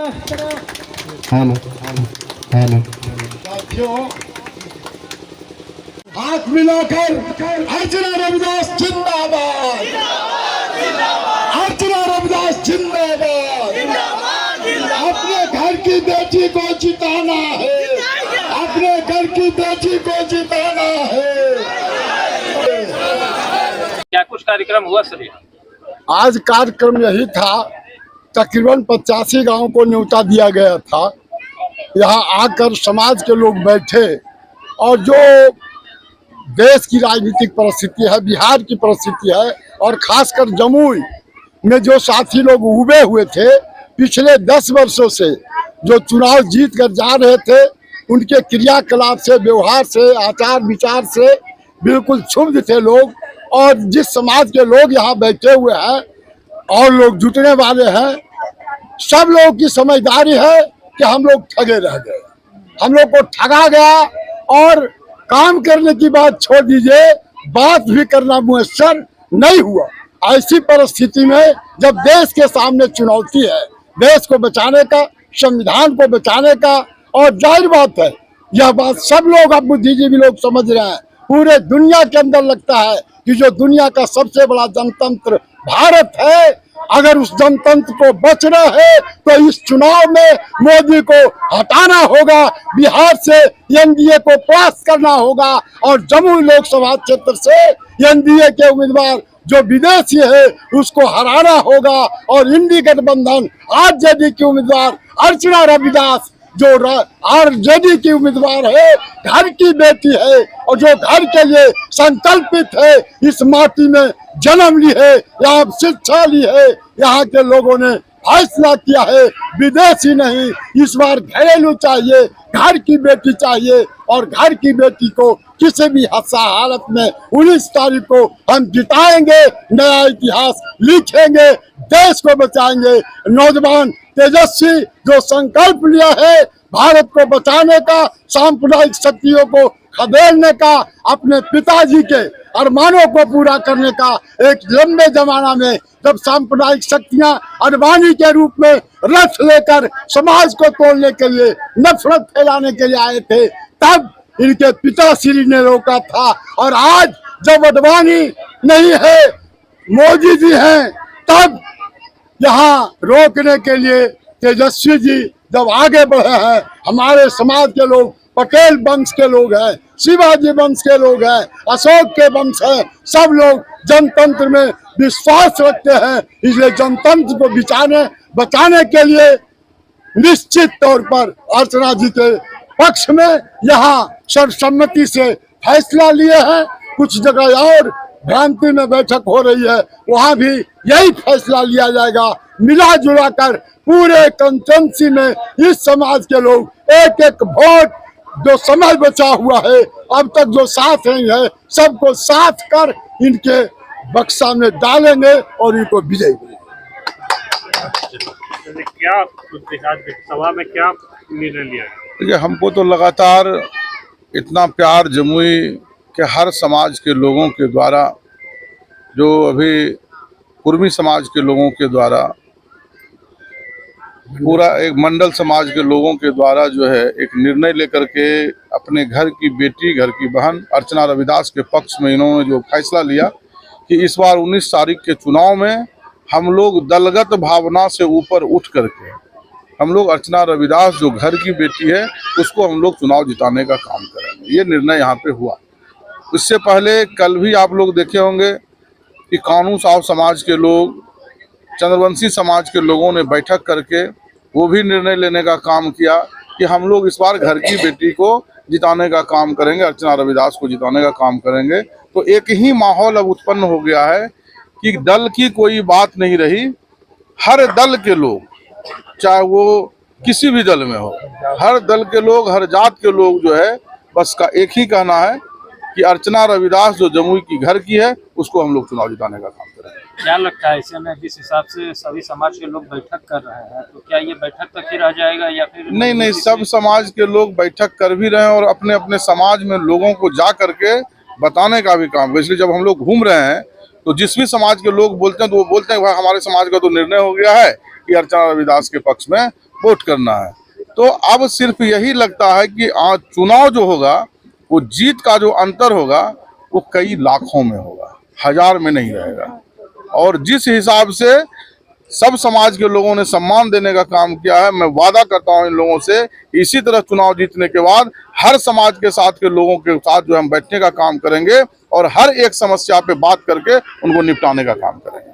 Hello hello साथियों, हाथ मिलाकर अर्चना रविदास जिंदाबाद, अर्चना रविदास जिंदाबाद। अपने घर की बेटी को जिताना है, अपने घर की बेटी को जिताना है। क्या कुछ कार्यक्रम हुआ सर? आज कार्यक्रम यही था, तकरीबन 85 गांव को न्योता दिया गया था। यहाँ आकर समाज के लोग बैठे और जो देश की राजनीतिक परिस्थिति है, बिहार की परिस्थिति है और खासकर जमुई में जो साथी लोग उबे हुए थे पिछले 10 वर्षों से, जो चुनाव जीत कर जा रहे थे, उनके क्रियाकलाप से, व्यवहार से, आचार विचार से बिल्कुल क्षुब्ध थे लोग। और जिस समाज के लोग यहाँ बैठे हुए हैं और लोग जुटने वाले हैं, सब लोगों की समझदारी है कि हम लोग ठगे रह गए, हम लोग को ठगा गया। और काम करने की बात छोड़ दीजिए, बात भी करना मुयस्सर नहीं हुआ। ऐसी परिस्थिति में जब देश के सामने चुनौती है, देश को बचाने का, संविधान को बचाने का, और जाहिर बात है यह बात सब लोग, अब बुद्धिजीवी लोग समझ रहे हैं, पूरे दुनिया के अंदर लगता है कि जो दुनिया का सबसे बड़ा जनतंत्र भारत है, अगर उस जनतंत्र को बचना है तो इस चुनाव में मोदी को हटाना होगा, बिहार से एनडीए को पास करना होगा और जमुई लोकसभा क्षेत्र से एनडीए के उम्मीदवार जो विदेशी है उसको हराना होगा। और इंडी गठबंधन आरजेडी की उम्मीदवार अर्चना रविदास जो आरजेडी की उम्मीदवार है, घर की बेटी है और जो घर के लिए संकल्पित है, इस माटी में जन्म ली है, यहाँ शिक्षा ली है, यहाँ के लोगों ने फैसला किया है विदेशी नहीं, इस बार घरेलू चाहिए, घर की बेटी चाहिए। और घर की बेटी को किसी भी हालत में 19 तारीख को हम जिताएंगे, नया इतिहास लिखेंगे, देश को बचाएंगे। नौजवान तेजस्वी जो संकल्प लिया है भारत को बचाने का, सांप्रदायिक शक्तियों को खदेड़ने का, अपने पिताजी के अरमानों को पूरा करने का, एक लंबे जमाना में जब सांप्रदायिक शक्तियां अडवाणी के रूप में रथ लेकर समाज को तोड़ने के लिए, नफरत फैलाने के लिए आए थे, तब इनके पिताश्री ने रोका था। और आज जब अडवाणी नहीं है, मोदी जी हैं, तब यहाँ रोकने के लिए तेजस्वी जी जब आगे बढ़े हैं। हमारे समाज के लोग पटेल वंश के लोग हैं, शिवाजी वंश के लोग हैं, अशोक के वंश हैं, सब लोग जनतंत्र में विश्वास रखते हैं। इसलिए जनतंत्र को बचाने के लिए निश्चित तौर पर अर्चना जी के पक्ष में यहाँ सर्वसम्मति से फैसला लिए हैं। कुछ जगह और भ्रांति में बैठक हो रही है, वहाँ भी यही फैसला लिया जाएगा। मिला जुला कर पूरे कंस्टिट्यूंसी में इस समाज के लोग एक एक वोट जो समय बचा हुआ है, अब तक जो साथ हैं, सबको साथ कर इनके बक्सा में डालेंगे और इनको विजयी करेंगे। क्या सभा में क्या निर्णय लिया? देखिए, हमको तो लगातार इतना प्यार जमुई के हर समाज के लोगों के द्वारा, जो अभी कुर्मी समाज के लोगों के द्वारा, पूरा एक मंडल समाज के लोगों के द्वारा जो है एक निर्णय लेकर के अपने घर की बेटी, घर की बहन अर्चना रविदास के पक्ष में इन्होंने जो फैसला लिया कि इस बार 19 तारीख के चुनाव में हम लोग दलगत भावना से ऊपर उठ करके हम लोग अर्चना रविदास जो घर की बेटी है उसको हम लोग चुनाव जिताने का काम करेंगे। ये निर्णय यहाँ पे हुआ। इससे पहले कल भी आप लोग देखे होंगे कि कानू साहब समाज के लोग, चंद्रवंशी समाज के लोगों ने बैठक करके वो भी निर्णय लेने का काम किया कि हम लोग इस बार घर की बेटी को जिताने का काम करेंगे, अर्चना रविदास को जिताने का काम करेंगे। तो एक ही माहौल अब उत्पन्न हो गया है कि दल की कोई बात नहीं रही। हर दल के लोग, चाहे वो किसी भी दल में हो, हर दल के लोग, हर जात के लोग जो है, बस का एक ही कहना है कि अर्चना रविदास जो जमुई की घर की है उसको हम लोग चुनाव जिताने का काम करेंगे। क्या लगता है ऐसे में जिस हिसाब से सभी समाज के लोग बैठक कर रहे हैं, तो क्या ये बैठक तक ही रह जाएगा या फिर? नहीं, सब समाज के लोग बैठक कर भी रहे हैं और अपने अपने समाज में लोगों को जा करके बताने का भी काम। इसलिए जब हम लोग घूम रहे हैं तो जिस भी समाज के लोग बोलते हैं तो वो बोलते हैं भाई हमारे समाज का तो निर्णय हो गया है कि अर्चना रविदास के पक्ष में वोट करना है। तो अब सिर्फ यही लगता है कि आज चुनाव जो होगा वो जीत का जो अंतर होगा वो कई लाखों में होगा, हजार में नहीं रहेगा। और जिस हिसाब से सब समाज के लोगों ने सम्मान देने का काम किया है, मैं वादा करता हूं इन लोगों से इसी तरह चुनाव जीतने के बाद हर समाज के साथ के लोगों के साथ जो हम बैठने का काम करेंगे और हर एक समस्या पे बात करके उनको निपटाने का काम करेंगे।